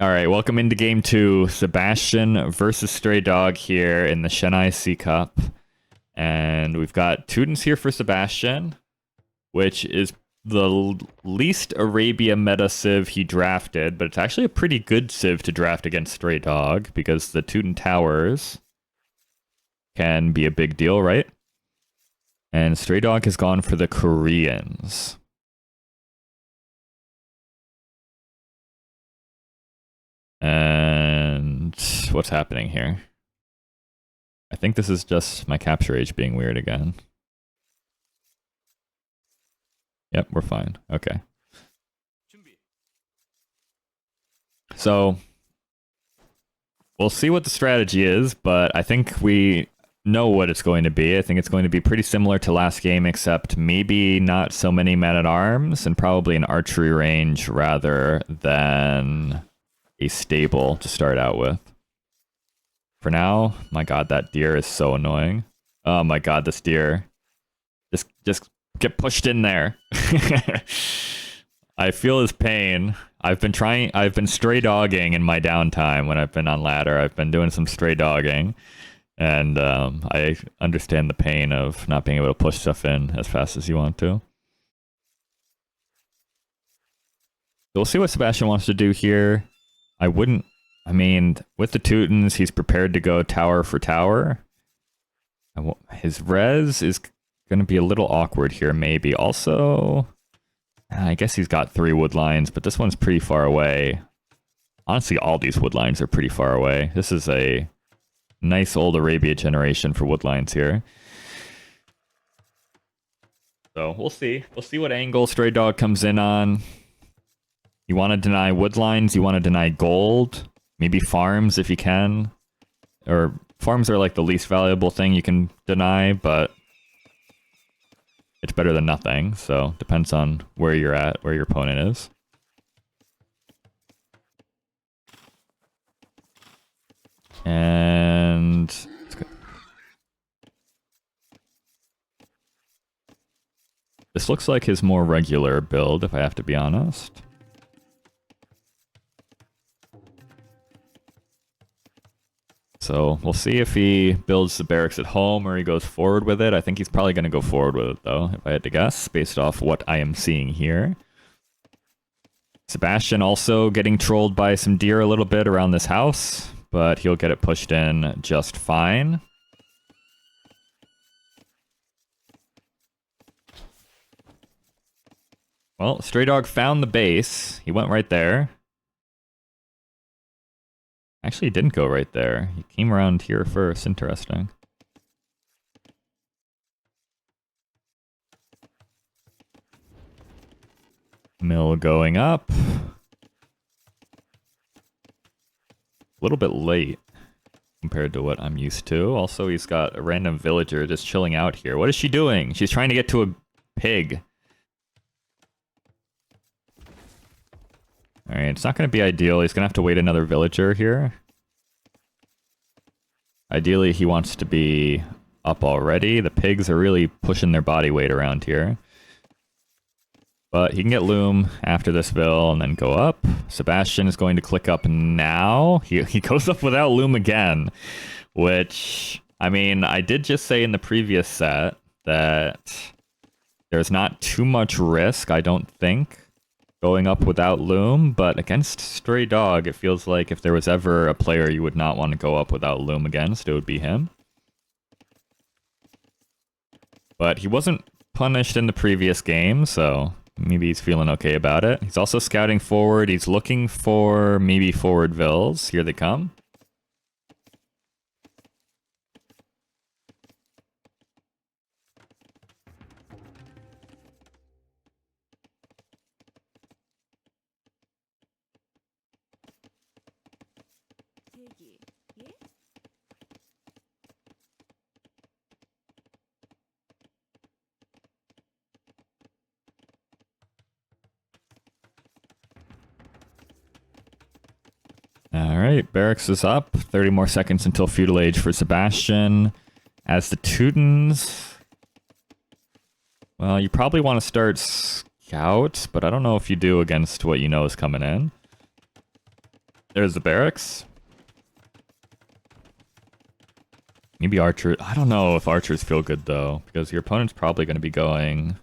All right, welcome into game 2. Sebastian versus StrayDog here in the Chennai C Cup. And we've got Teutons here for Sebastian, which is the least Arabia meta civ he drafted, but it's actually a pretty good civ to draft against StrayDog because the Teuton towers can be a big deal, right? And StrayDog has gone for the Koreans. And what's happening here? I think this is just my capture age being weird again. Yep, we're fine. Okay. So we'll see what the strategy is, but I think we know what it's going to be. I think it's going to be pretty similar to last game, except maybe not so many men-at-arms and probably an archery range rather than a stable to start out with. For now, my god, that deer is so annoying. Oh my god, this deer. Just get pushed in there. I feel his pain. I've been stray dogging in my downtime when I've been on ladder. I've been doing some stray dogging. And I understand the pain of not being able to push stuff in as fast as you want to. So we'll see what Sebastian wants to do here. I mean, with the Teutons, he's prepared to go tower for tower. His res is going to be a little awkward here, maybe. Also, I guess he's got 3 wood lines, but this one's pretty far away. Honestly, all these wood lines are pretty far away. This is a nice old Arabia generation for wood lines here. So we'll see. We'll see what angle StrayDog comes in on. You want to deny wood lines, you want to deny gold, maybe farms if you can. Or farms are like the least valuable thing you can deny, but it's better than nothing, so depends on where you're at, where your opponent is. And this looks like his more regular build, if I have to be honest. So we'll see if he builds the barracks at home or he goes forward with it. I think he's probably going to go forward with it, though, if I had to guess, based off what I am seeing here. Sebastian also getting trolled by some deer a little bit around this house, but he'll get it pushed in just fine. Well, StrayDog found the base. He went right there. Actually, he didn't go right there. He came around here first. Interesting. Mill going up. A little bit late compared to what I'm used to. Also, he's got a random villager just chilling out here. What is she doing? She's trying to get to a pig. Alright, it's not going to be ideal. He's going to have to wait another villager here. Ideally, he wants to be up already. The pigs are really pushing their body weight around here. But he can get loom after this vill and then go up. Sebastian is going to click up now. He goes up without loom again, which, I mean, I did just say in the previous set that there's not too much risk, I don't think, going up without loom, but against StrayDog, it feels like if there was ever a player you would not want to go up without loom against, it would be him. But he wasn't punished in the previous game, so maybe he's feeling okay about it. He's also scouting forward. He's looking for maybe forward vills. Here they come. Alright, barracks is up. 30 more seconds until feudal age for Sebastian. As the Teutons, well, you probably want to start scout, but I don't know if you do against what you know is coming in. There's the barracks. Maybe archer. I don't know if archers feel good though, because your opponent's probably going to be going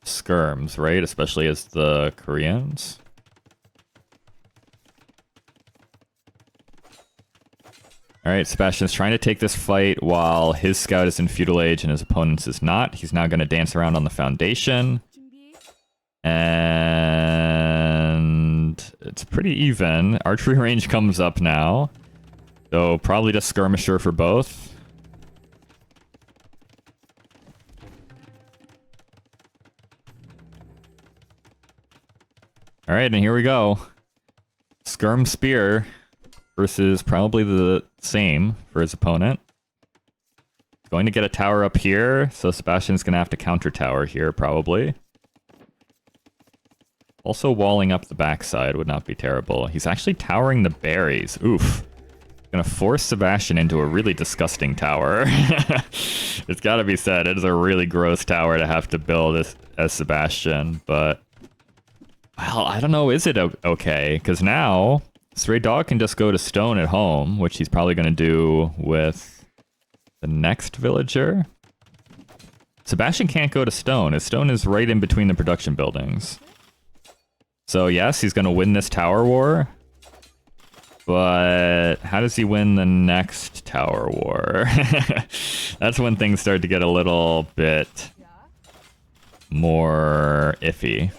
skirms, right? Especially as the Koreans. Alright, Sebastian's trying to take this fight while his scout is in feudal age and his opponent's is not. He's now going to dance around on the foundation. And it's pretty even. Archery range comes up now. So probably just skirmisher for both. Alright, and here we go. Skirm Spear versus probably the same for his opponent. Going to get a tower up here, so Sebastian's going to have to counter tower here, probably. Also walling up the backside would not be terrible. He's actually towering the berries. Oof. Gonna force Sebastian into a really disgusting tower. It's gotta be said, it is a really gross tower to have to build as Sebastian, but... Well, I don't know, is it okay? Because now, StrayDog can just go to stone at home, which he's probably gonna do with the next villager. Sebastian can't go to stone. His stone is right in between the production buildings. So yes, he's gonna win this tower war. But how does he win the next tower war? That's when things start to get a little bit more iffy.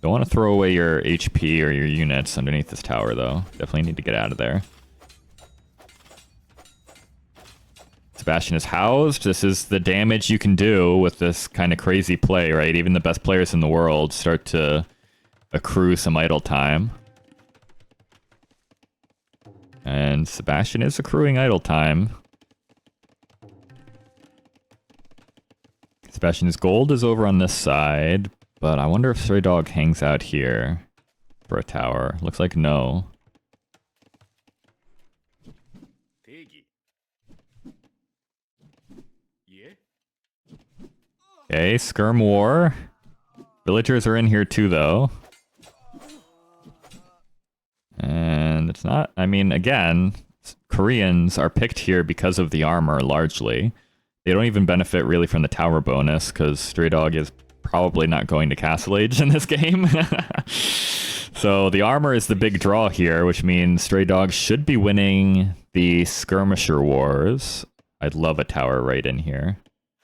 Don't want to throw away your HP or your units underneath this tower, though. Definitely need to get out of there. Sebastian is housed. This is the damage you can do with this kind of crazy play, right? Even the best players in the world start to accrue some idle time. And Sebastian is accruing idle time. Sebastian's gold is over on this side, but I wonder if StrayDog hangs out here for a tower. Looks like no. Okay, skirm war. Villagers are in here too, though. And it's not, I mean, again, Koreans are picked here because of the armor, largely. They don't even benefit really from the tower bonus, because StrayDog is probably not going to Castle Age in this game. So the armor is the big draw here, which means StrayDog should be winning the Skirmisher Wars. I'd love a tower right in here.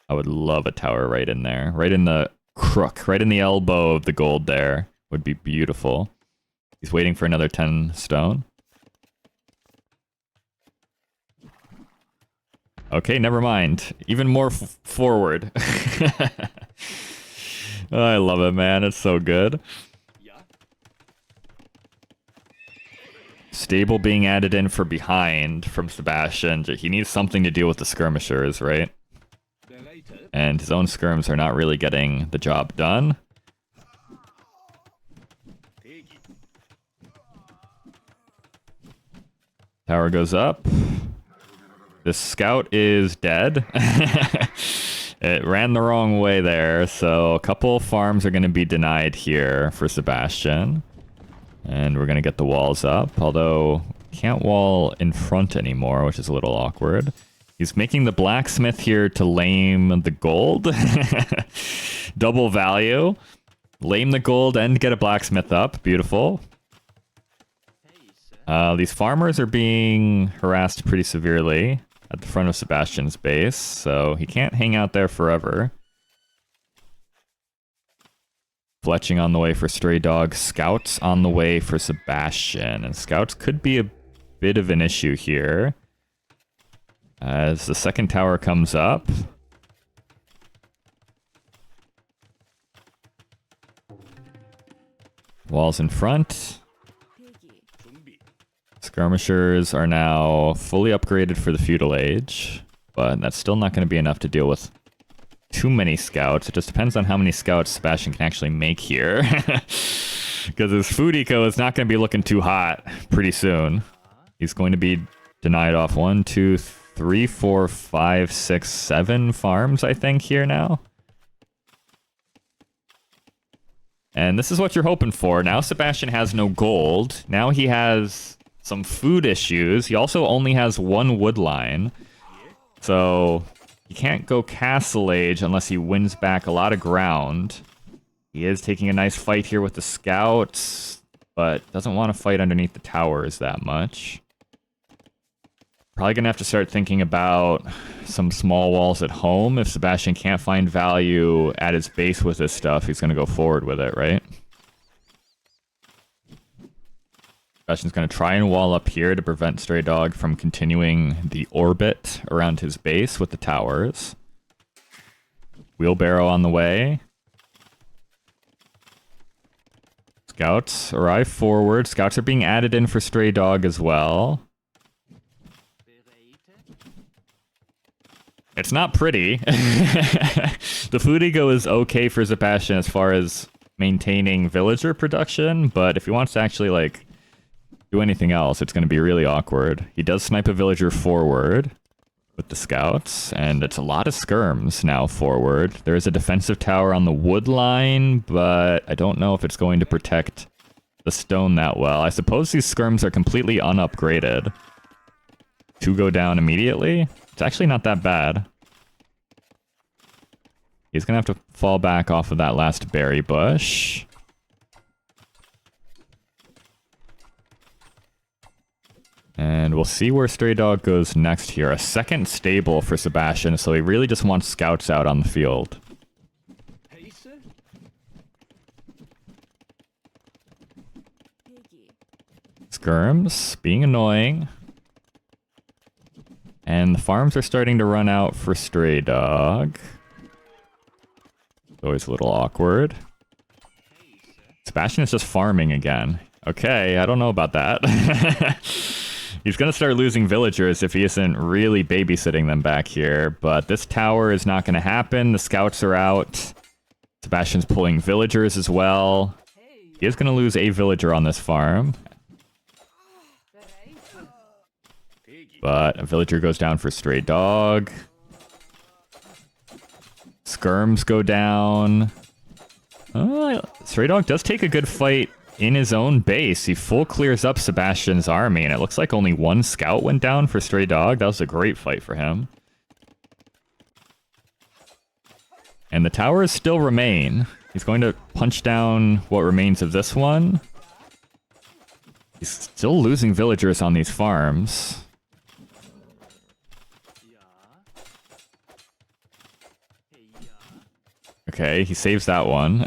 I would love a tower right in there. Right in the crook, right in the elbow of the gold there. Would be beautiful. He's waiting for another 10 stone. Okay, never mind. Even more forward. Oh, I love it, man. It's so good. Stable being added in for behind from Sebastian. He needs something to deal with the skirmishers, right? And his own skirms are not really getting the job done. Tower goes up. This scout is dead. It ran the wrong way there, so a couple farms are going to be denied here for Sebastian. And we're going to get the walls up, although can't wall in front anymore, which is a little awkward. He's making the blacksmith here to lame the gold. Double value. Lame the gold and get a blacksmith up. Beautiful. These farmers are being harassed pretty severely at the front of Sebastian's base, so he can't hang out there forever. Fletching on the way for StrayDog. Scouts on the way for Sebastian. And scouts could be a bit of an issue here. As the second tower comes up. Walls in front. Skirmishers are now fully upgraded for the feudal age, but that's still not going to be enough to deal with too many scouts. It just depends on how many scouts Sebastian can actually make here. Because his food eco is not going to be looking too hot pretty soon. He's going to be denied off 1, 2, 3, 4, 5, 6, 7 farms, I think, here now. And this is what you're hoping for. Now Sebastian has no gold. Now he has some food issues. He also only has one wood line. So he can't go Castle Age unless he wins back a lot of ground. He is taking a nice fight here with the scouts, but doesn't want to fight underneath the towers that much. Probably gonna have to start thinking about some small walls at home. If Sebastian can't find value at his base with this stuff, he's gonna go forward with it, right? Sebastian's gonna try and wall up here to prevent StrayDog from continuing the orbit around his base with the towers. Wheelbarrow on the way. Scouts arrive forward. Scouts are being added in for StrayDog as well. It's not pretty. The food eco is okay for Sebastian as far as maintaining villager production, but if he wants to actually, like, do anything else, it's going to be really awkward. He does snipe a villager forward with the scouts, and it's a lot of skirms now forward. There is a defensive tower on the wood line, but I don't know if it's going to protect the stone that well. I suppose these skirms are completely unupgraded. 2 go down immediately. It's actually not that bad. He's gonna have to fall back off of that last berry bush. And we'll see where StrayDog goes next here. A second stable for Sebastian, so he really just wants scouts out on the field. Skirms, being annoying. And the farms are starting to run out for StrayDog. It's always a little awkward. Sebastian is just farming again. Okay, I don't know about that. He's going to start losing villagers if he isn't really babysitting them back here. But this tower is not going to happen. The scouts are out. Sebastian's pulling villagers as well. He is going to lose a villager on this farm. But a villager goes down for StrayDog. Skirms go down. StrayDog does take a good fight in his own base. He full clears up Sebastian's army, and it looks like only one scout went down for StrayDog. That was a great fight for him. And the towers still remain. He's going to punch down what remains of this one. He's still losing villagers on these farms. Okay, he saves that one.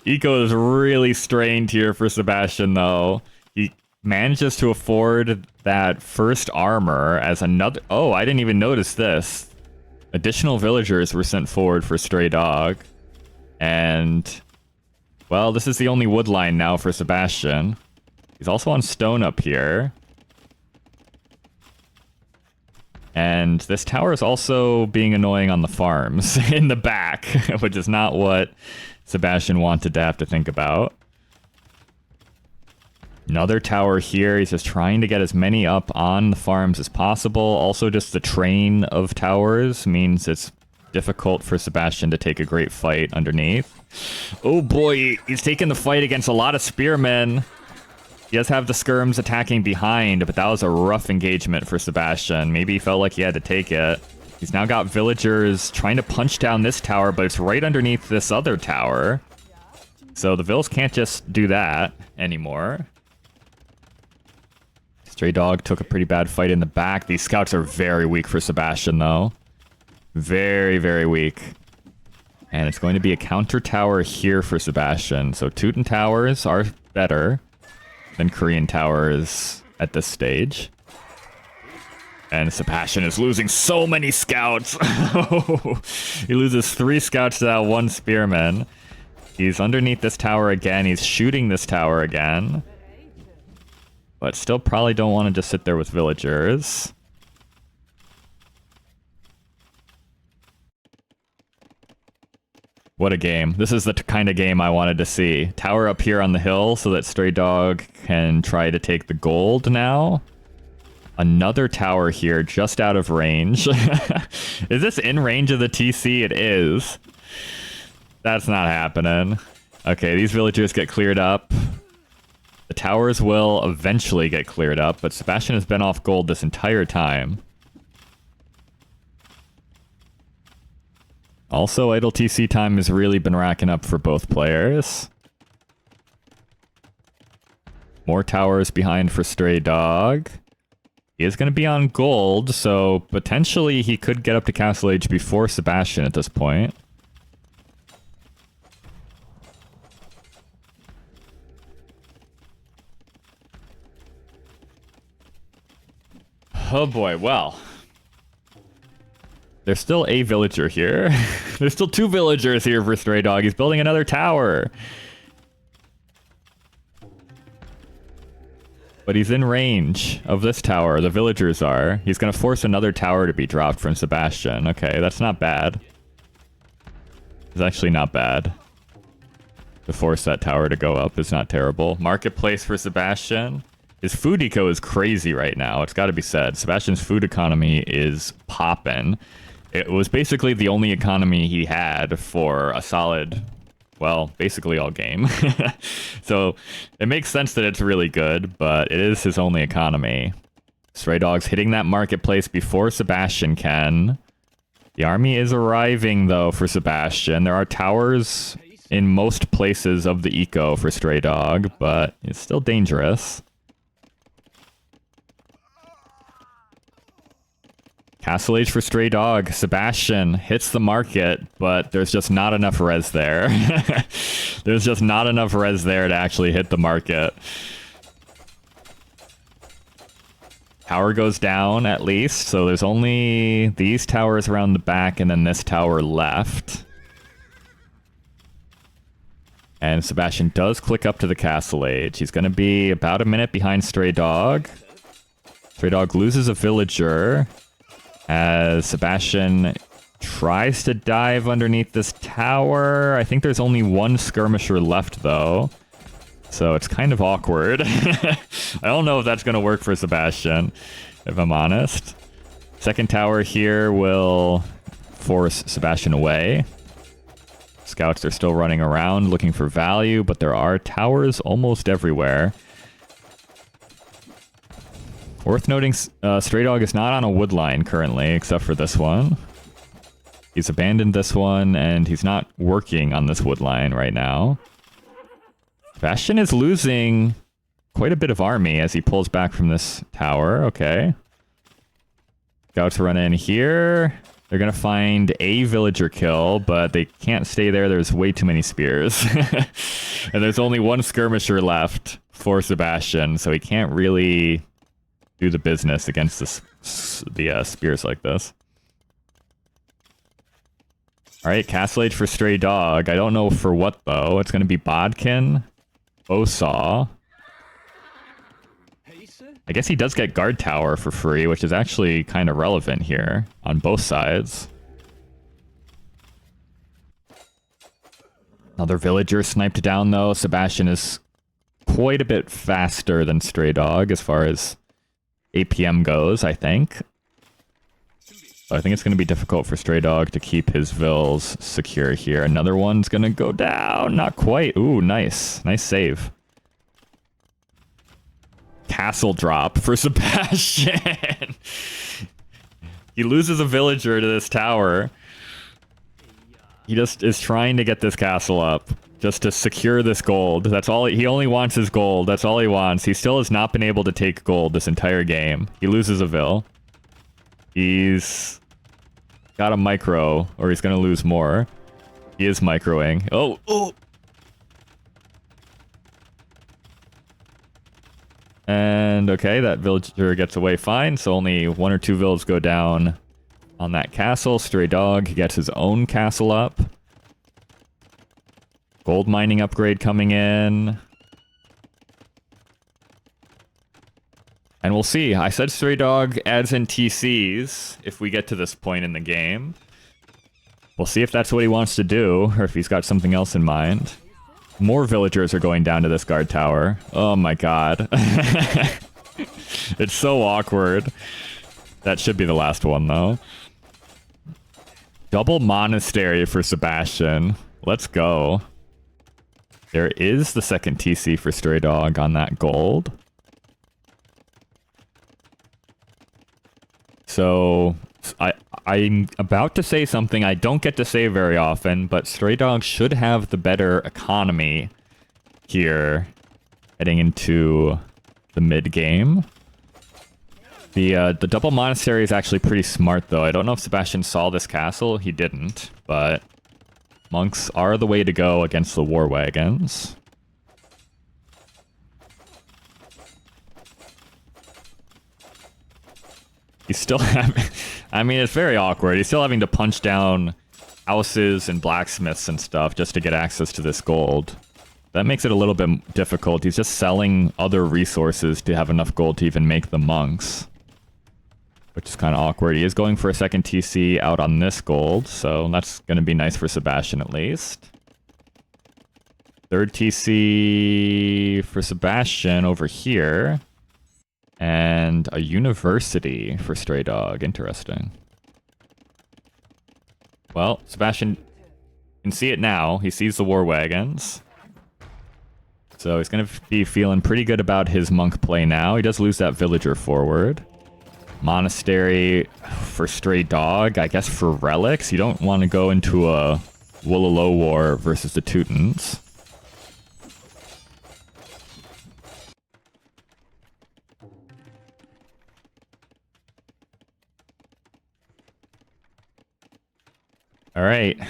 Eco is really strained here for Sebastian, though. He manages to afford that first armor as another... Oh, I didn't even notice this. Additional villagers were sent forward for StrayDog. And... well, this is the only wood line now for Sebastian. He's also on stone up here. And this tower is also being annoying on the farms in the back, which is not what Sebastian wanted to have to think about. Another tower here. He's just trying to get as many up on the farms as possible. Also, just the train of towers means it's difficult for Sebastian to take a great fight underneath. Oh boy, he's taking the fight against a lot of spearmen. He does have the skirms attacking behind, but that was a rough engagement for Sebastian. Maybe he felt like he had to take it. He's now got villagers trying to punch down this tower, but it's right underneath this other tower. So the Vills can't just do that anymore. StrayDog took a pretty bad fight in the back. These scouts are very weak for Sebastian, though. Very, very weak. And it's going to be a counter tower here for Sebastian. So Teuton towers are better than Korean towers at this stage. And Sebastian is losing so many scouts. He loses 3 scouts to that 1 spearman. He's underneath this tower again. He's shooting this tower again. But still probably don't want to just sit there with villagers. What a game. This is the kind of game I wanted to see. Tower up here on the hill so that StrayDog can try to take the gold now. Another tower here just out of range. Is this in range of the TC? It is. That's not happening. Okay, these villagers get cleared up. The towers will eventually get cleared up, but Sebastian has been off gold this entire time. Also, idle TC time has really been racking up for both players. More towers behind for StrayDog. He is going to be on gold, so potentially he could get up to Castle Age before Sebastian at this point. Oh boy, well. There's still a villager here. There's still 2 villagers here for StrayDog. He's building another tower. But he's in range of this tower. The villagers are. He's going to force another tower to be dropped from Sebastian. Okay, that's not bad. It's actually not bad. To force that tower to go up is not terrible. Marketplace for Sebastian. His food eco is crazy right now. It's got to be said. Sebastian's food economy is poppin'. It was basically the only economy he had for a solid, well, basically all game. So it makes sense that it's really good, but it is his only economy. StrayDog's hitting that marketplace before Sebastian can. The army is arriving, though, for Sebastian. There are towers in most places of the eco for StrayDog, but it's still dangerous. Castle Age for StrayDog. Sebastian hits the market, but there's just not enough res there. There's just not enough res there to actually hit the market. Tower goes down, at least, so there's only these towers around the back and then this tower left. And Sebastian does click up to the Castle Age. He's going to be about a minute behind StrayDog. StrayDog loses a villager as Sebastian tries to dive underneath this tower. I think there's only 1 skirmisher left, though. So it's kind of awkward. I don't know if that's going to work for Sebastian, if I'm honest. Second tower here will force Sebastian away. Scouts are still running around looking for value, but there are towers almost everywhere. Worth noting, StrayDog is not on a wood line currently, except for this one. He's abandoned this one, and he's not working on this wood line right now. Sebastian is losing quite a bit of army as he pulls back from this tower. Okay. Scouts run in here. They're going to find a villager kill, but they can't stay there. There's way too many spears. And there's only 1 skirmisher left for Sebastian, so he can't really do the business against the spears like this. Alright, Castle Age for StrayDog. I don't know for what, though. It's going to be Bodkin, Bowsaw. I guess he does get Guard Tower for free, which is actually kind of relevant here on both sides. Another villager sniped down, though. Sebastian is quite a bit faster than StrayDog as far as APM goes, I think. So I think it's going to be difficult for StrayDog to keep his vills secure here. Another one's going to go down. Not quite. Ooh, nice. Nice save. Castle drop for Sebastian. He loses a villager to this tower. He just is trying to get this castle up. Just to secure this gold. That's all. He only wants his gold. That's all he wants. He still has not been able to take gold this entire game. He loses a vill. He's got a micro, or he's going to lose more. He is microing. Oh, oh. And okay, that villager gets away fine. So only 1 or 2 vills go down on that castle. StrayDog gets his own castle up. Gold mining upgrade coming in. And we'll see. I said StrayDog adds in TCs if we get to this point in the game. We'll see if that's what he wants to do, or if he's got something else in mind. More villagers are going down to this guard tower. Oh my god. It's so awkward. That should be the last one, though. Double monastery for Sebastian. Let's go. There is the second TC for StrayDog on that gold. So I'm about to say something I don't get to say very often, but StrayDog should have the better economy here heading into the mid-game. The double monastery is actually pretty smart, though. I don't know if Sebastian saw this castle. He didn't, but monks are the way to go against the war wagons. He's still having... I mean, it's very awkward. He's still having to punch down houses and blacksmiths and stuff just to get access to this gold. That makes it a little bit difficult. He's just selling other resources to have enough gold to even make the monks, which is kind of awkward. He is going for a second TC out on this gold, so that's going to be nice for Sebastian at least. Third TC for Sebastian over here. And a university for StrayDog. Interesting. Well, Sebastian can see it now. He sees the war wagons. So he's going to be feeling pretty good about his monk play now. He does lose that villager forward. Monastery for StrayDog. I guess for relics. You don't want to go into a Woolalo war versus the Teutons. All right,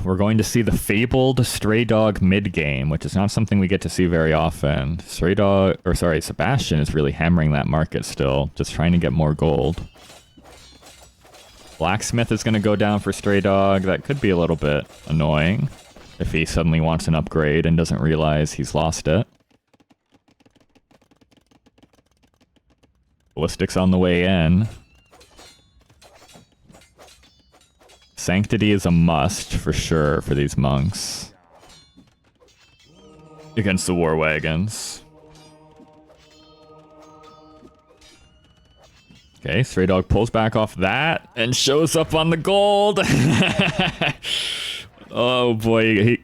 we're going to see the fabled StrayDog mid-game, which is not something we get to see very often. Sebastian is really hammering that market still, just trying to get more gold. Blacksmith is going to go down for StrayDog. That could be a little bit annoying if he suddenly wants an upgrade and doesn't realize he's lost it. Ballistics on the way in. Sanctity is a must, for sure, for these monks. Against the war wagons. Okay, StrayDog pulls back off that and shows up on the gold. Oh boy, he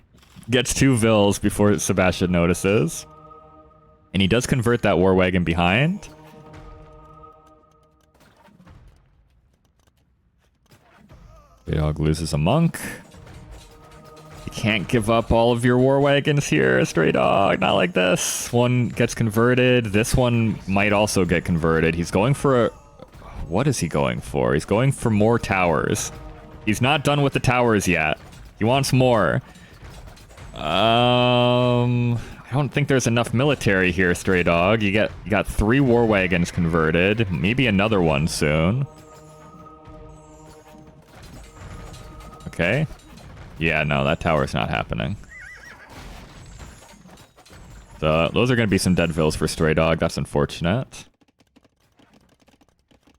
gets 2 vills before Sebastian notices. And he does convert that war wagon behind. StrayDog loses a monk. You can't give up all of your war wagons here, StrayDog. Not like this. One gets converted. This one might also get converted. He's going for a... What is he going for? He's going for more towers. He's not done with the towers yet. He wants more. I don't think there's enough military here, StrayDog. You got 3 war wagons converted. Maybe another one soon. Okay. Yeah, no, that tower's not happening. So, those are going to be some dead vills for StrayDog. That's unfortunate.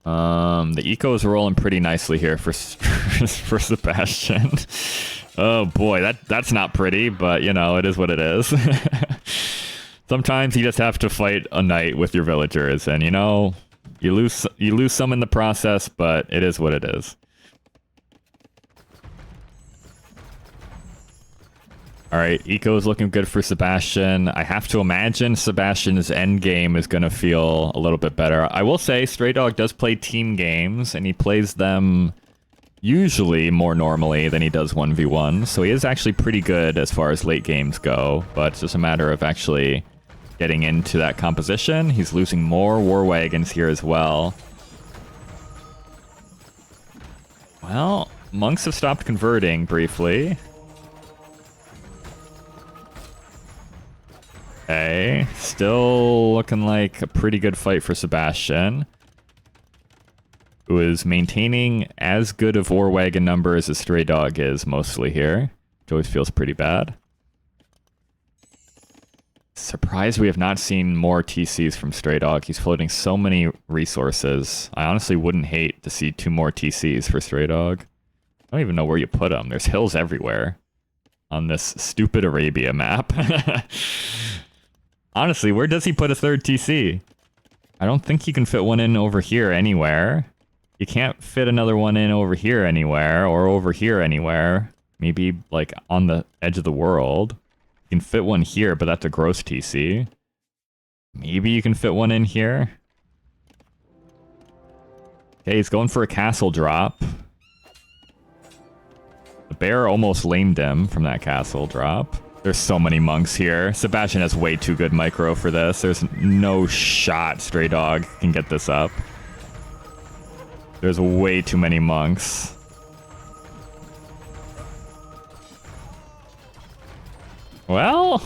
The eco's rolling pretty nicely here for for Sebastian. Oh boy, that's not pretty, but you know, it is what it is. Sometimes you just have to fight a knight with your villagers, and you know, you lose some in the process, but it is what it is. All right, eco is looking good for Sebastian. I have to imagine Sebastian's end game is going to feel a little bit better. I will say StrayDog does play team games, and he plays them usually more normally than he does 1v1. So he is actually pretty good as far as late games go, but it's just a matter of actually getting into that composition. He's losing more war wagons here as well. Well, monks have stopped converting briefly. Okay, still looking like a pretty good fight for Sebastian, who is maintaining as good of war wagon numbers as StrayDog is mostly here, which always feels pretty bad. Surprised we have not seen more TCs from StrayDog. He's floating so many resources. I honestly wouldn't hate to see 2 more TCs for StrayDog. I don't even know where you put them. There's hills everywhere on this stupid Arabia map. Honestly, where does he put a 3rd TC? I don't think he can fit one in over here anywhere. You can't fit another one in over here anywhere, or over here anywhere. Maybe, like, on the edge of the world. You can fit one here, but that's a gross TC. Maybe you can fit one in here. Okay, he's going for a castle drop. The bear almost lamed him from that castle drop. There's so many monks here. Sebastian has way too good micro for this. There's no shot StrayDog can get this up. There's way too many monks. Well,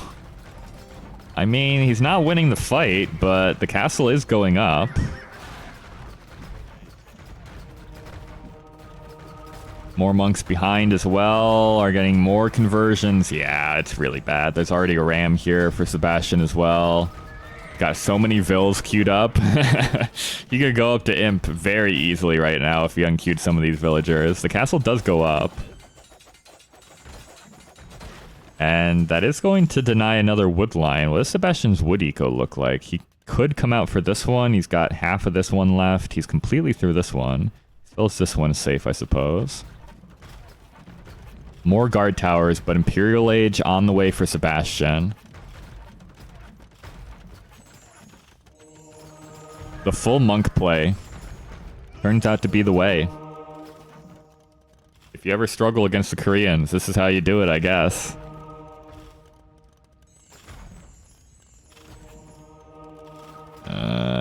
I mean, he's not winning the fight, but the castle is going up. More monks behind as well are getting more conversions. Yeah, it's really bad. There's already a ram here for Sebastian as well. Got so many vills queued up. He could go up to imp very easily right now if he unqueued some of these villagers. The castle does go up. And that is going to deny another wood line. What does Sebastian's wood eco look like? He could come out for this one. He's got half of this one left. He's completely through this one. Still, this one is safe, I suppose. More guard towers, but Imperial Age on the way for Sebastian. The full monk play turns out to be the way. If you ever struggle against the Koreans, this is how you do it, I guess.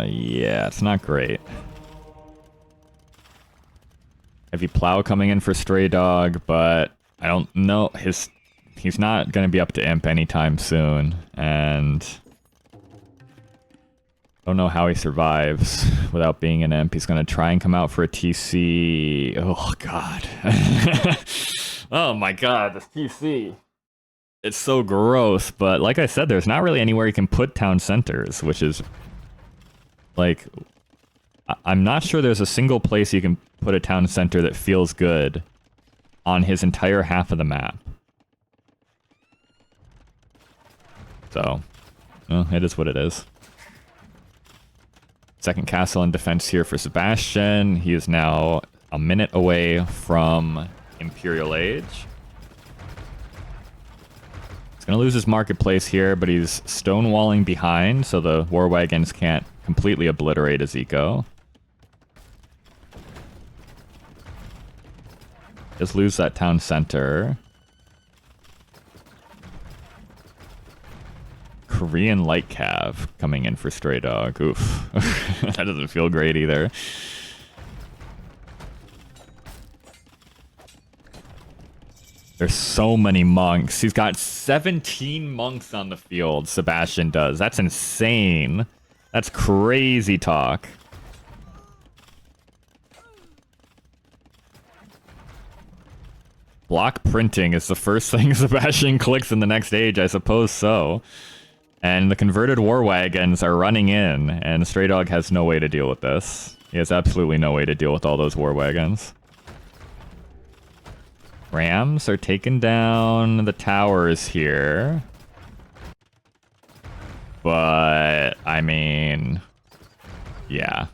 Yeah, it's not great. Heavy plow coming in for StrayDog, but I don't know. He's not going to be up to imp anytime soon, and don't know how he survives without being an imp. He's going to try and come out for a TC. Oh, God. Oh, my God, this TC. It's so gross, but like I said, there's not really anywhere you can put town centers, which is, like, I'm not sure there's a single place you can put a town center that feels good on his entire half of the map. So, well, it is what it is. Second castle in defense here for Sebastian. He is now a minute away from Imperial Age. He's going to lose his marketplace here, but he's stonewalling behind, so the war wagons can't completely obliterate his eco. Just lose that town center. Korean light cav coming in for StrayDog. Oof. That doesn't feel great either. There's so many monks. He's got 17 monks on the field, Sebastian does. That's insane. That's crazy talk. Block printing is the first thing Sebastian clicks in the next age, I suppose so. And the converted war wagons are running in, and StrayDog has no way to deal with this. He has absolutely no way to deal with all those war wagons. Rams are taking down the towers here. But, I mean, yeah.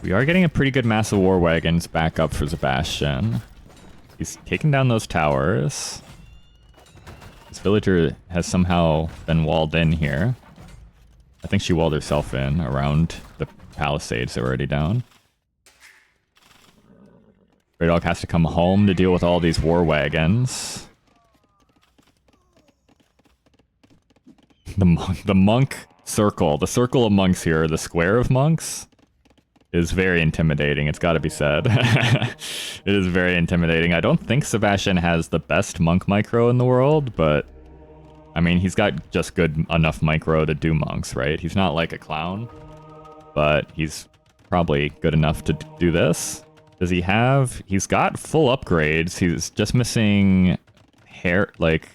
We are getting a pretty good mass of war wagons back up for Sebastian. He's taking down those towers. This villager has somehow been walled in here. I think she walled herself in around the palisades that were already down. StrayDog has to come home to deal with all these war wagons. The monk circle, the circle of monks here, the square of monks, is very intimidating. It's got to be said. It is very intimidating. I don't think Sebastian has the best monk micro in the world, but I mean, he's got just good enough micro to do monks, right? He's not like a clown, but he's probably good enough to do this. Does he have... He's got full upgrades. He's just missing hair, like...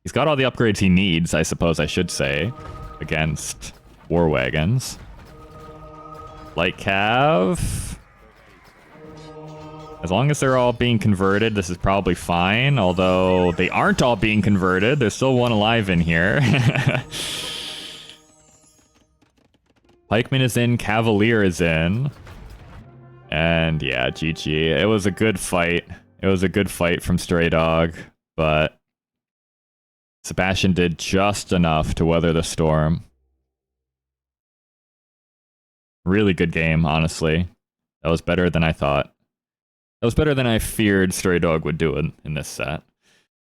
He's got all the upgrades he needs, I suppose I should say, against war wagons. Light cav. As long as they're all being converted, this is probably fine. Although they aren't all being converted. There's still one alive in here. Pikeman is in, Cavalier is in. And yeah, GG. It was a good fight. It was a good fight from StrayDog, but Sebastian did just enough to weather the storm. Really good game, honestly. That was better than I thought. That was better than I feared StrayDog would do in this set.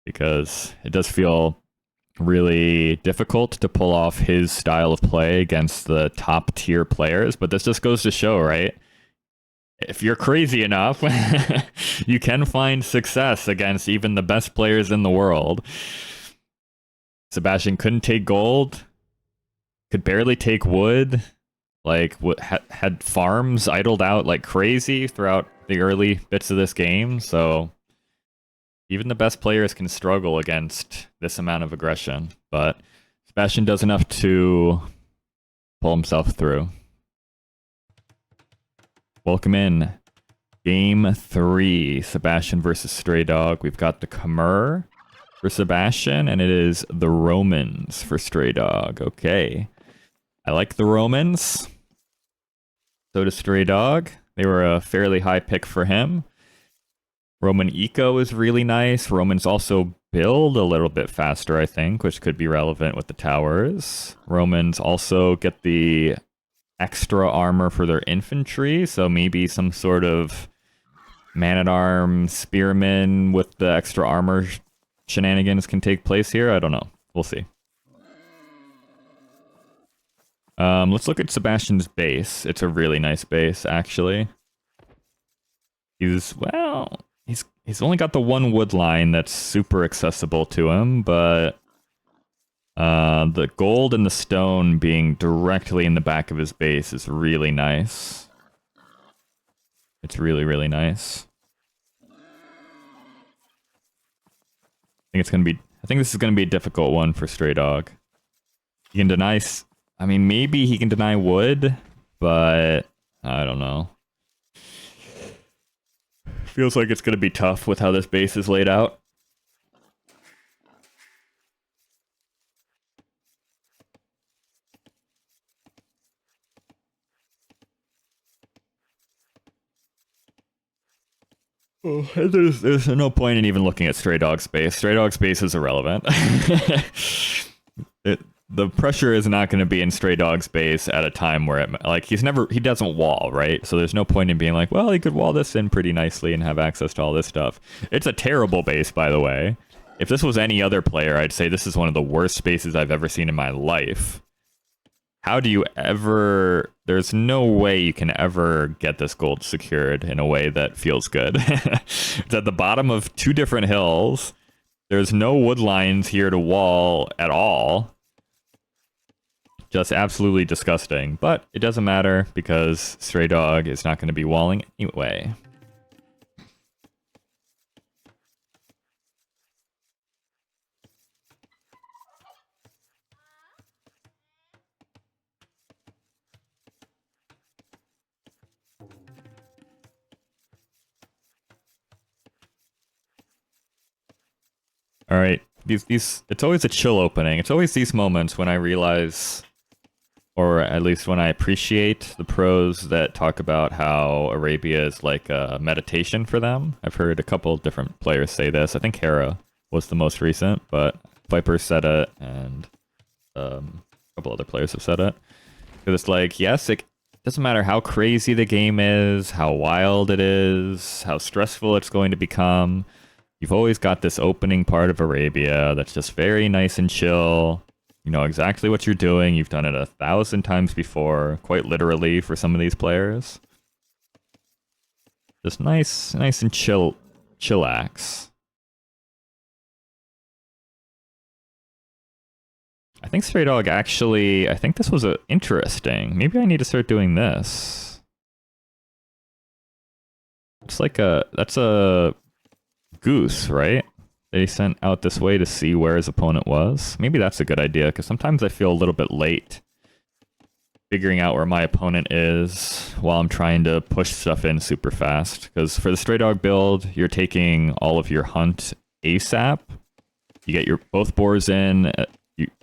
Because it does feel really difficult to pull off his style of play against the top tier players, but this just goes to show, right? If you're crazy enough, you can find success against even the best players in the world. Sebastian couldn't take gold, could barely take wood, like had farms idled out like crazy throughout the early bits of this game, so even the best players can struggle against this amount of aggression, but Sebastian does enough to pull himself through. Welcome in. Game 3, Sebastian versus StrayDog. We've got the Khmer for Sebastian, and it is the Romans for StrayDog. Okay. I like the Romans. So does StrayDog. They were a fairly high pick for him. Roman Eco is really nice. Romans also build a little bit faster, I think, which could be relevant with the towers. Romans also get the extra armor for their infantry, so maybe some sort of man-at-arms spearmen with the extra armor shenanigans can take place here. I don't know. We'll see. Let's look at Sebastian's base. It's a really nice base, actually. He's only got the one wood line that's super accessible to him, but the gold and the stone being directly in the back of his base is really nice. It's really, really nice. I think this is gonna be a difficult one for StrayDog. He can deny. I mean, maybe he can deny wood, but I don't know. Feels like it's gonna be tough with how this base is laid out. Oh, there's no point in even looking at StrayDog's base. StrayDog's base is irrelevant. The pressure is not going to be in StrayDog's base at a time where he doesn't wall, right? So there's no point in being like, well, he could wall this in pretty nicely and have access to all this stuff. It's a terrible base, by the way. If this was any other player, I'd say this is one of the worst bases I've ever seen in my life. How do you ever... There's no way you can ever get this gold secured in a way that feels good. It's at the bottom of two different hills. There's no wood lines here to wall at all. Just absolutely disgusting. But it doesn't matter because StrayDog is not going to be walling anyway. All right, it's always a chill opening. It's always these moments when I realize, or at least when I appreciate the pros that talk about how Arabia is like a meditation for them. I've heard a couple different players say this. I think Hera was the most recent, but Viper said it, and a couple other players have said it. Because it's like, yes, it doesn't matter how crazy the game is, how wild it is, how stressful it's going to become. You've always got this opening part of Arabia that's just very nice and chill. You know exactly what you're doing. You've done it 1,000 times before, quite literally for some of these players. Just nice and chillax. I think StrayDog actually, I think this was interesting. Maybe I need to start doing this. It's like that's a goose, right? That he sent out this way to see where his opponent was. Maybe that's a good idea, because sometimes I feel a little bit late figuring out where my opponent is while I'm trying to push stuff in super fast. Because for the StrayDog build, you're taking all of your hunt ASAP. You get your both boars in.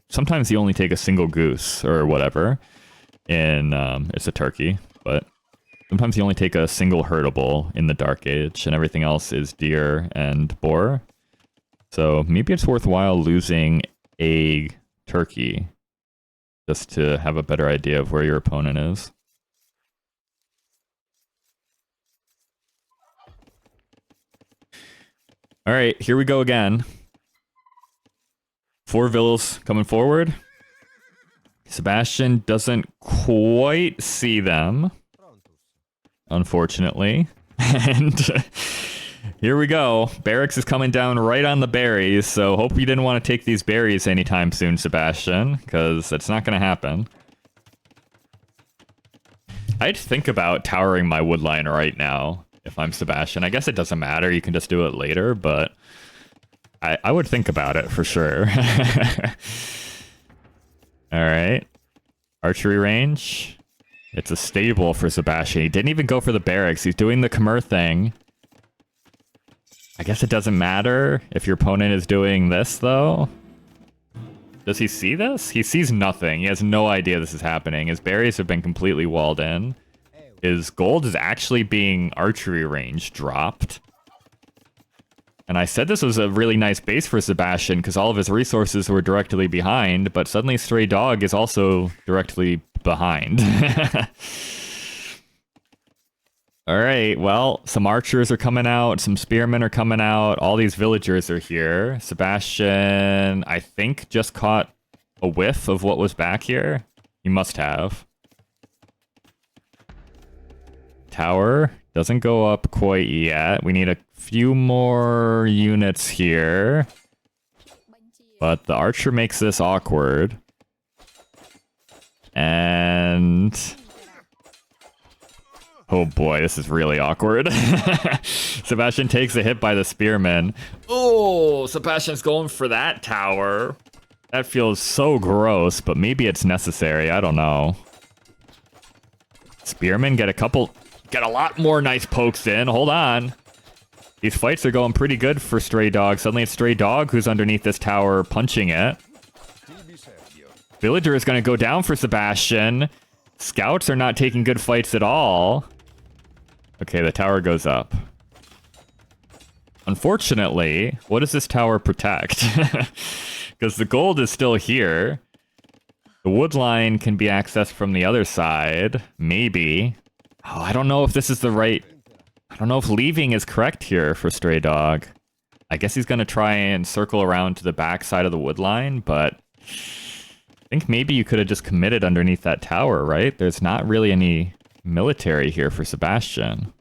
Sometimes you only take a single goose or whatever. in it's a turkey, but sometimes you only take a single herdable in the Dark Age, and everything else is deer and boar. So maybe it's worthwhile losing a turkey just to have a better idea of where your opponent is. All right, here we go again. 4 vills coming forward. Sebastian doesn't quite see them, unfortunately. And here we go. Barracks is coming down right on the berries, so hope you didn't want to take these berries anytime soon, Sebastian, because that's not going to happen. I'd think about towering my woodline right now if I'm Sebastian. I guess it doesn't matter, you can just do it later, but I would think about it for sure. Alright. Archery range. It's a stable for Sebastian. He didn't even go for the barracks. He's doing the Khmer thing. I guess it doesn't matter if your opponent is doing this, though. Does he see this? He sees nothing. He has no idea this is happening. His berries have been completely walled in. His gold is actually being archery range dropped. And I said this was a really nice base for Sebastian because all of his resources were directly behind, but suddenly StrayDog is also directly behind. Alright, well, some archers are coming out, some spearmen are coming out, all these villagers are here. Sebastian, I think, just caught a whiff of what was back here. He must have. Tower doesn't go up quite yet. We need a few more units here. But the archer makes this awkward. And... oh boy, this is really awkward. Sebastian takes a hit by the spearman. Oh, Sebastian's going for that tower. That feels so gross, but maybe it's necessary. I don't know. Spearmen get a lot more nice pokes in. Hold on. These fights are going pretty good for StrayDog. Suddenly it's StrayDog who's underneath this tower punching it. Villager is going to go down for Sebastian. Scouts are not taking good fights at all. Okay, the tower goes up. Unfortunately, what does this tower protect? Because the gold is still here. The wood line can be accessed from the other side. Maybe. Oh, I don't know if this is the right... I don't know if leaving is correct here for StrayDog. I guess he's going to try and circle around to the back side of the wood line, but... I think maybe you could have just committed underneath that tower, right? There's not really any military here for Sebastian.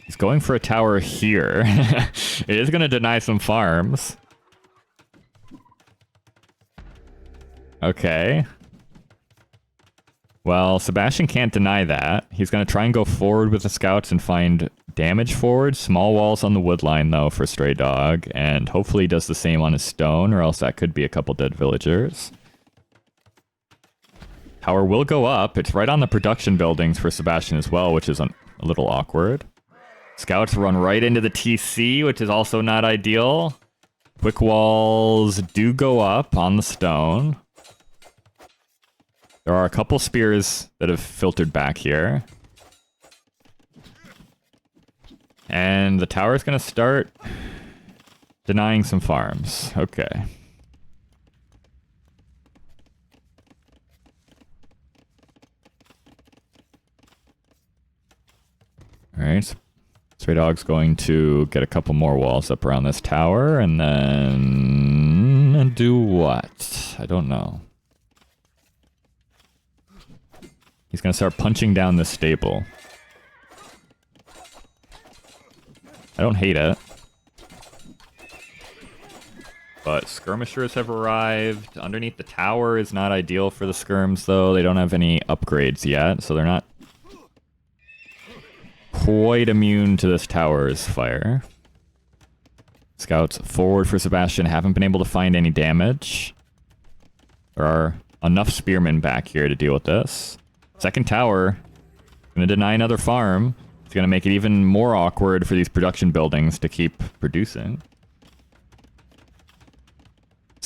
He's going for a tower here. It is going to deny some farms. Okay. Well, Sebastian can't deny that. He's going to try and go forward with the scouts and find damage forward. Small walls on the wood line, though, for StrayDog. And hopefully he does the same on his stone, or else that could be a couple dead villagers. Tower will go up. It's right on the production buildings for Sebastian as well, which is a little awkward. Scouts run right into the TC, which is also not ideal. Quick walls do go up on the stone. There are a couple spears that have filtered back here. And the tower is going to start denying some farms. Okay. Alright. StrayDog's going to get a couple more walls up around this tower, and then... do what? I don't know. He's going to start punching down this stable. I don't hate it. But skirmishers have arrived. Underneath the tower is not ideal for the skirms, though. They don't have any upgrades yet, so they're not quite immune to this tower's fire. Scouts forward for Sebastian haven't been able to find any damage. There are enough spearmen back here to deal with this. Second tower, going to deny another farm. It's going to make it even more awkward for these production buildings to keep producing.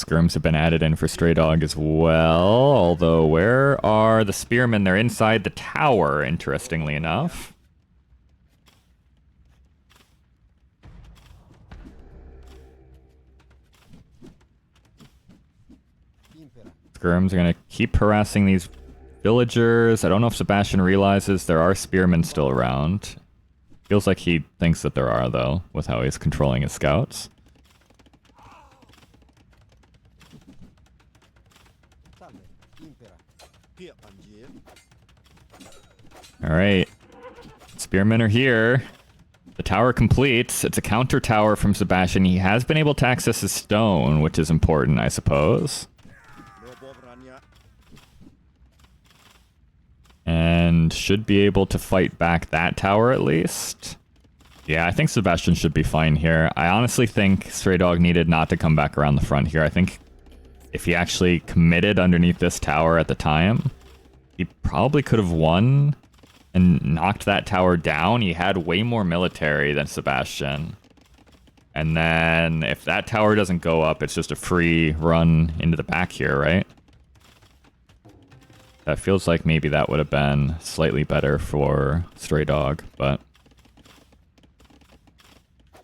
Skirms have been added in for StrayDog as well. Although, where are the spearmen? They're inside the tower, interestingly enough. Skirms are going to keep harassing these villagers. I don't know if Sebastian realizes there are spearmen still around. Feels like he thinks that there are, though, with how he's controlling his scouts. Alright. Spearmen are here. The tower completes. It's a counter tower from Sebastian. He has been able to access his stone, which is important, I suppose. And should be able to fight back that tower at least. Yeah, I think Sebastian should be fine here. I honestly think StrayDog needed not to come back around the front here. I think if he actually committed underneath this tower at the time, he probably could have won and knocked that tower down. He had way more military than Sebastian. And then if that tower doesn't go up, it's just a free run into the back here, right? That feels like maybe that would have been slightly better for StrayDog, but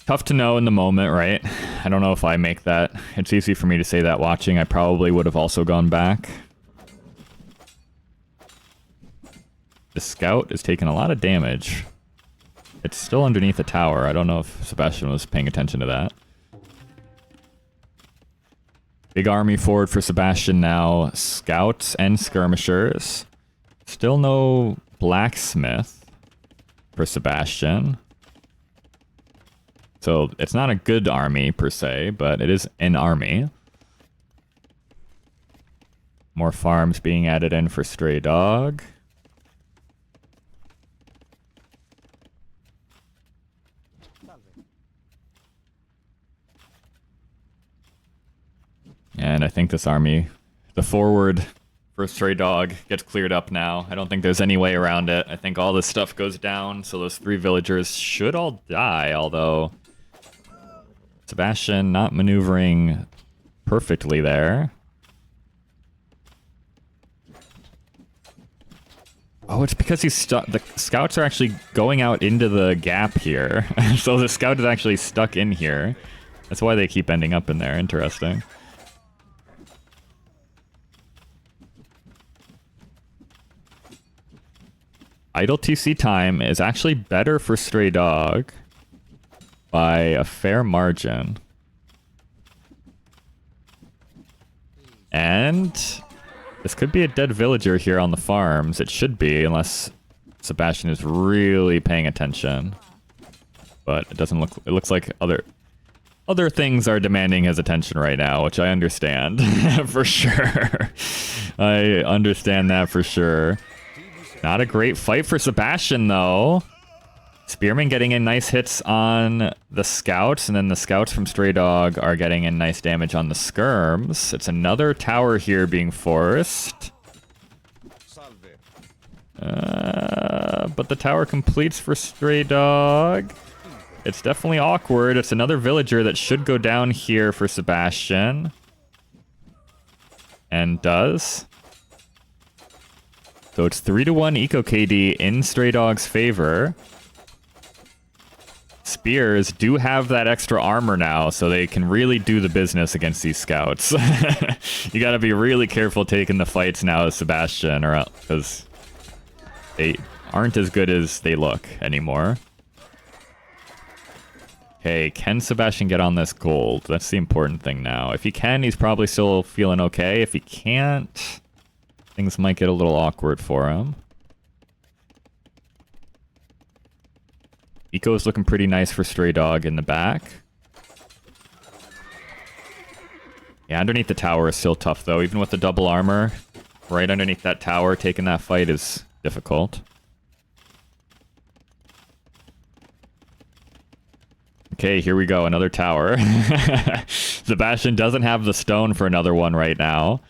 tough to know in the moment, right? I don't know if I make that. It's easy for me to say that watching. I probably would have also gone back. The scout is taking a lot of damage. It's still underneath the tower. I don't know if Sebastian was paying attention to that. Big army forward for Sebastian now. Scouts and skirmishers. Still no blacksmith for Sebastian. So it's not a good army per se, but it is an army. More farms being added in for StrayDog. And I think this army, the forward for StrayDog, gets cleared up now. I don't think there's any way around it. I think all this stuff goes down, so those 3 villagers should all die, although Sebastian not maneuvering perfectly there. Oh, it's because he's stuck. The scouts are actually going out into the gap here. So the scout is actually stuck in here. That's why they keep ending up in there. Interesting. Idle TC time is actually better for StrayDog by a fair margin. And this could be a dead villager here on the farms. It should be, unless Sebastian is really paying attention. But it doesn't look... It looks like other things are demanding his attention right now, which I understand for sure. I understand that for sure. Not a great fight for Sebastian, though. Spearman getting in nice hits on the scouts, and then the scouts from StrayDog are getting in nice damage on the skirms. It's another tower here being forced. But the tower completes for StrayDog. It's definitely awkward. It's another villager that should go down here for Sebastian. And does. So it's 3-1 Eco KD in StrayDog's favor. Spears do have that extra armor now, so they can really do the business against these scouts. You gotta be really careful taking the fights now as Sebastian, or because they aren't as good as they look anymore. Okay, can Sebastian get on this gold? That's the important thing now. If he can, he's probably still feeling okay. If he can't, things might get a little awkward for him. Eco's looking pretty nice for StrayDog in the back. Yeah, underneath the tower is still tough, though. Even with the double armor, right underneath that tower, taking that fight is difficult. Okay, here we go. Another tower. Sebastian doesn't have the stone for another one right now.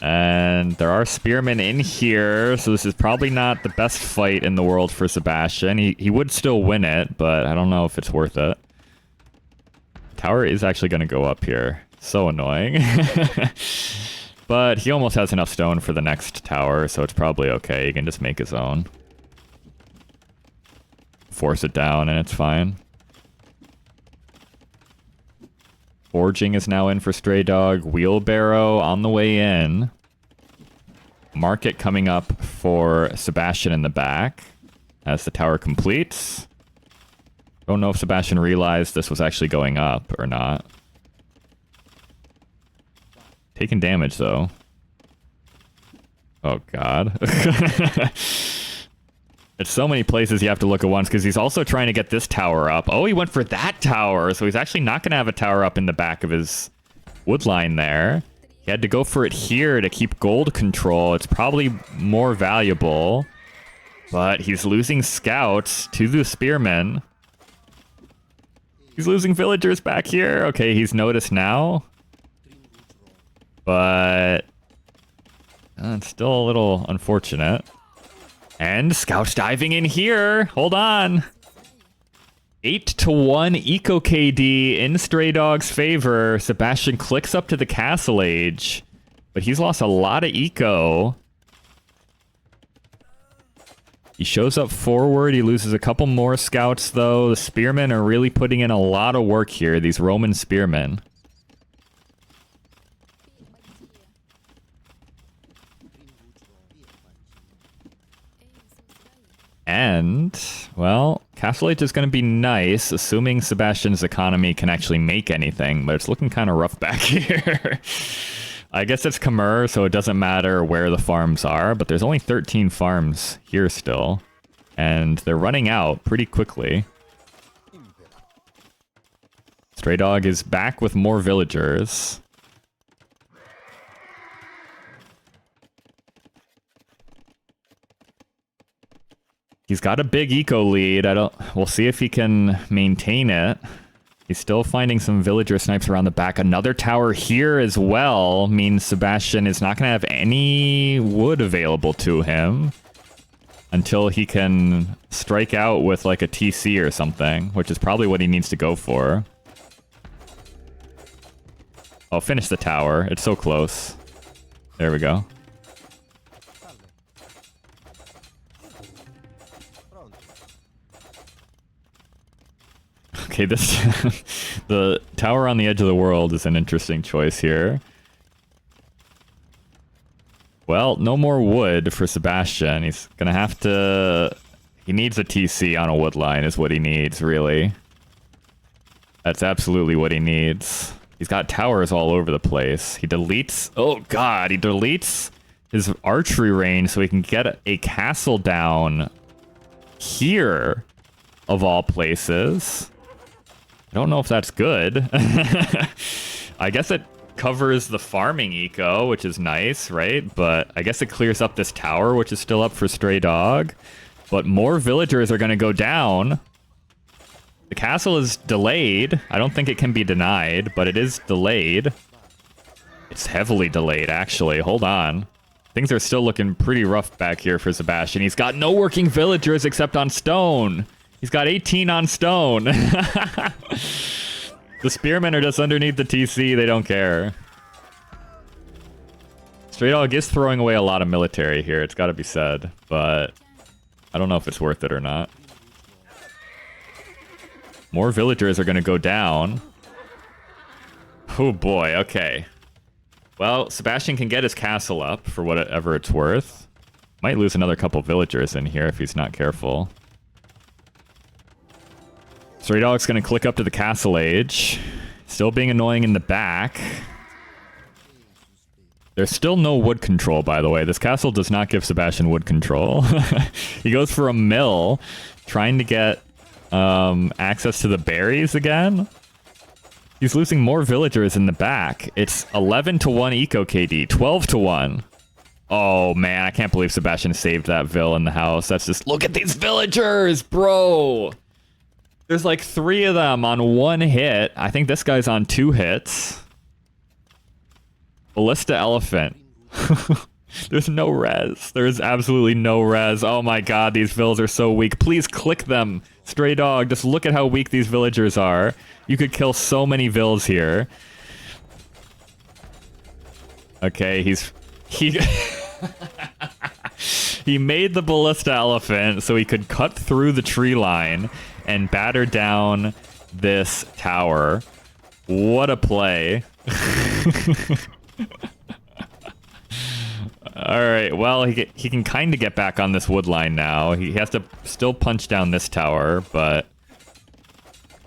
And And there are spearmen in here, so this is probably not the best fight in the world for Sebastian. He would still win it, but I don't know if it's worth it. Tower is actually going to go up here. So annoying. But he almost has enough stone for the next tower, so it's probably okay. He can just make his own. Force it down, and it's fine. Forging is now in for StrayDog. Wheelbarrow on the way in. Market coming up for Sebastian in the back as the tower completes. Don't know if Sebastian realized this was actually going up or not. Taking damage, though. Oh, God. It's so many places you have to look at once, because he's also trying to get this tower up. Oh, he went for that tower, so he's actually not going to have a tower up in the back of his wood line there. He had to go for it here to keep gold control. It's probably more valuable, but he's losing scouts to the spearmen. He's losing villagers back here. Okay, he's noticed now. But it's still a little unfortunate. And scouts diving in here. Hold on. 8-1 Eco KD in StrayDog's favor. Sebastian clicks up to the castle age, but he's lost a lot of eco. He shows up forward. He loses a couple more scouts, though. The spearmen are really putting in a lot of work here, these Roman spearmen. And, well, Castle Age is going to be nice, assuming Sebastian's economy can actually make anything, but it's looking kind of rough back here. I guess it's Khmer, so it doesn't matter where the farms are, but there's only 13 farms here still, and they're running out pretty quickly. StrayDog is back with more villagers. He's got a big eco lead. We'll see if he can maintain it. He's still finding some villager snipes around the back. Another tower here as well means Sebastian is not going to have any wood available to him until he can strike out with like a TC or something, which is probably what he needs to go for. Oh, finish the tower. It's so close. There we go. Okay, this the tower on the edge of the world is an interesting choice here. Well, no more wood for Sebastian. He's gonna have to... He needs a TC on a wood line is what he needs, really. That's absolutely what he needs. He's got towers all over the place. He deletes... Oh, God. He deletes his archery range so he can get a castle down here, of all places. I don't know if that's good. I guess it covers the farming eco, which is nice, right? But I guess it clears up this tower, which is still up for StrayDog. But more villagers are going to go down. The castle is delayed. I don't think it can be denied, but it is delayed. It's heavily delayed, actually. Hold on. Things are still looking pretty rough back here for Sebastian. He's got no working villagers except on stone. He's got 18 on stone. The spearmen are just underneath the TC. They don't care. StrayDog is throwing away a lot of military here. It's got to be said. But I don't know if it's worth it or not. More villagers are going to go down. Oh boy, okay. Well, Sebastian can get his castle up for whatever it's worth. Might lose another couple villagers in here if he's not careful. StrayDog's going to click up to the castle age. Still being annoying in the back. There's still no wood control, by the way. This castle does not give Sebastian wood control. He goes for a mill, trying to get access to the berries again. He's losing more villagers in the back. It's 11-1 Eco KD, 12-1. Oh, man, I can't believe Sebastian saved that vill in the house. That's just... Look at these villagers, bro! There's like 3 of them on 1 hit. I think this guy's on 2 hits. Ballista elephant. There's no res. There's absolutely no res. Oh my god, these vills are so weak. Please click them. StrayDog, just look at how weak these villagers are. You could kill so many vills here. Okay, he he made the ballista elephant so he could cut through the tree line and batter down this tower. What a play. Alright, well, he can kind of get back on this wood line now. He has to still punch down this tower, but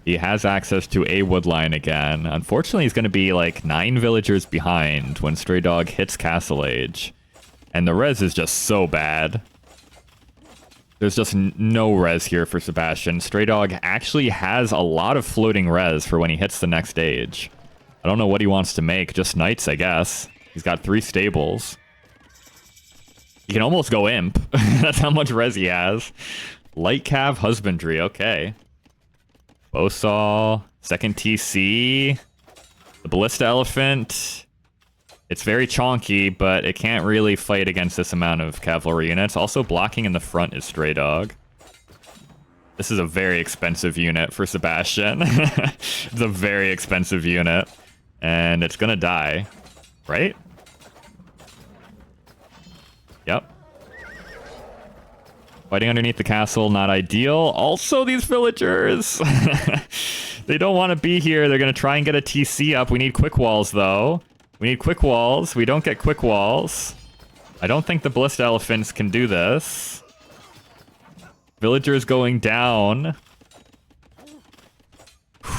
he has access to a wood line again. Unfortunately, he's going to be like 9 villagers behind when StrayDog hits Castle Age. And the res is just so bad. There's just no res here for Sebastian. StrayDog actually has a lot of floating res for when he hits the next age. I don't know what he wants to make. Just knights, I guess. He's got 3 stables. He can almost go imp. That's how much res he has. Light cav husbandry. Okay. Bowsaw. Second TC. The ballista elephant. It's very chonky, but it can't really fight against this amount of cavalry units. Also blocking in the front is StrayDog. This is a very expensive unit for Sebastian. It's a very expensive unit. And it's gonna die. Right? Yep. Fighting underneath the castle, not ideal. Also, these villagers! They don't want to be here. They're gonna try and get a TC up. We need quick walls, though. We need quick walls. We don't get quick walls. I don't think the ballista elephants can do this. Villagers going down.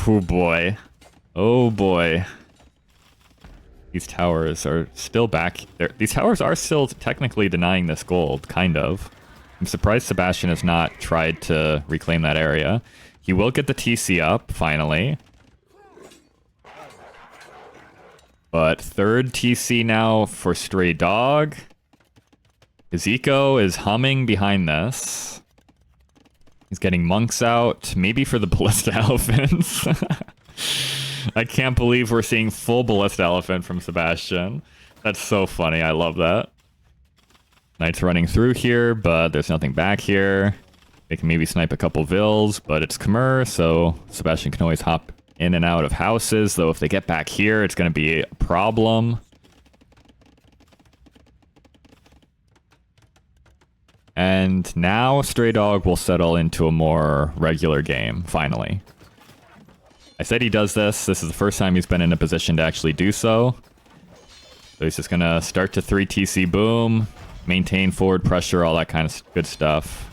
Oh boy. Oh boy. These towers are still back there. These towers are still technically denying this gold, kind of. I'm surprised Sebastian has not tried to reclaim that area. He will get the TC up, finally. But third TC now for StrayDog. His eco is humming behind this. He's getting monks out, maybe for the ballista elephants. I can't believe we're seeing full ballista elephant from Sebastian. That's so funny, I love that. Knights running through here, but there's nothing back here. They can maybe snipe a couple vills, but it's Khmer, so Sebastian can always hop in and out of houses, though if they get back here, it's going to be a problem. And now StrayDog will settle into a more regular game, finally. I said he does this. This is the first time he's been in a position to actually do so. So he's just going to start to 3 TC boom, maintain forward pressure, all that kind of good stuff.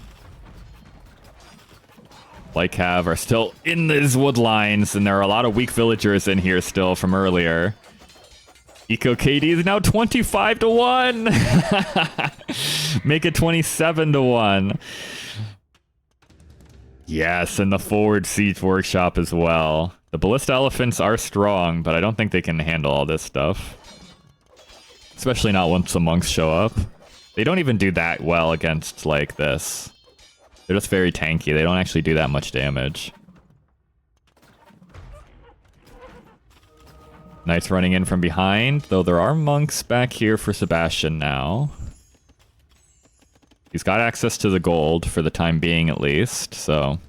Light cav are still in these wood lines, and there are a lot of weak villagers in here still from earlier. Eco KD is now 25 to 1. Make it 27 to 1. Yes, and the forward siege workshop as well. The ballista elephants are strong, but I don't think they can handle all this stuff. Especially not once the monks show up. They don't even do that well against, like, this. They're just very tanky. They don't actually do that much damage. Knights running in from behind, though there are monks back here for Sebastian now. He's got access to the gold for the time being, at least, so...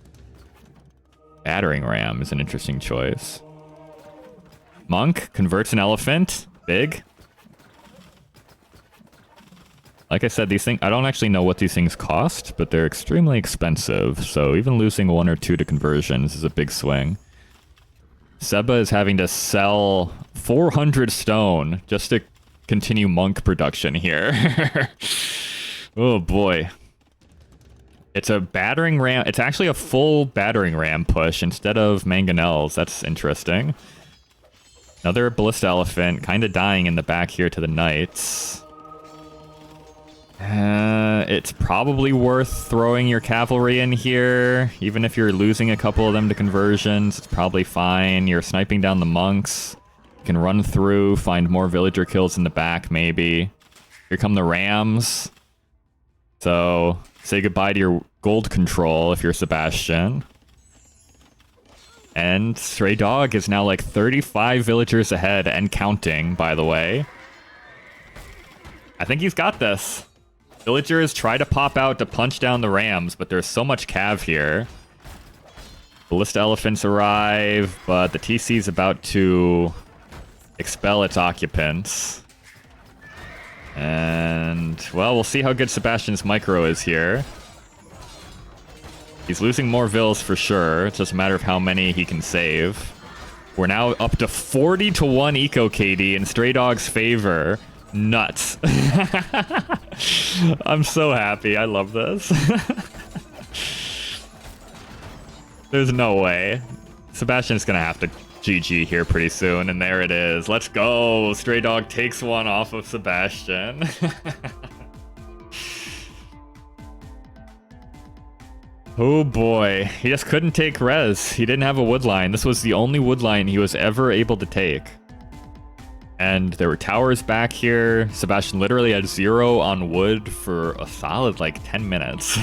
Battering ram is an interesting choice. Monk converts an elephant. Big. Like I said, these things, I don't actually know what these things cost, but they're extremely expensive, so even losing 1 or 2 to conversions is a big swing. Seba is having to sell 400 stone just to continue monk production here. Oh boy. It's a battering ram. It's actually a full battering ram push instead of mangonels. That's interesting. Another ballista elephant kind of dying in the back here to the knights. It's probably worth throwing your cavalry in here. Even if you're losing a couple of them to conversions, it's probably fine. You're sniping down the monks. You can run through, find more villager kills in the back, maybe. Here come the rams. So, say goodbye to your gold control if you're Sebastian. And StrayDog is now like 35 villagers ahead and counting, by the way. I think he's got this. Villagers try to pop out to punch down the rams, but there's so much cav here. Ballista elephants arrive, but the TC is about to expel its occupants. And, well, we'll see how good Sebastian's micro is here. He's losing more vills for sure. It's just a matter of how many he can save. We're now up to 40-1 eco KD in StrayDog's favor. Nuts. I'm so happy. I love this. There's no way. Sebastian's gonna have to GG here pretty soon, and there it is. Let's go. StrayDog takes one off of Sebastian. Oh boy, he just couldn't take res. He didn't have a wood line. This was the only wood line he was ever able to take. And there were towers back here. Sebastian literally had 0 on wood for a solid like 10 minutes.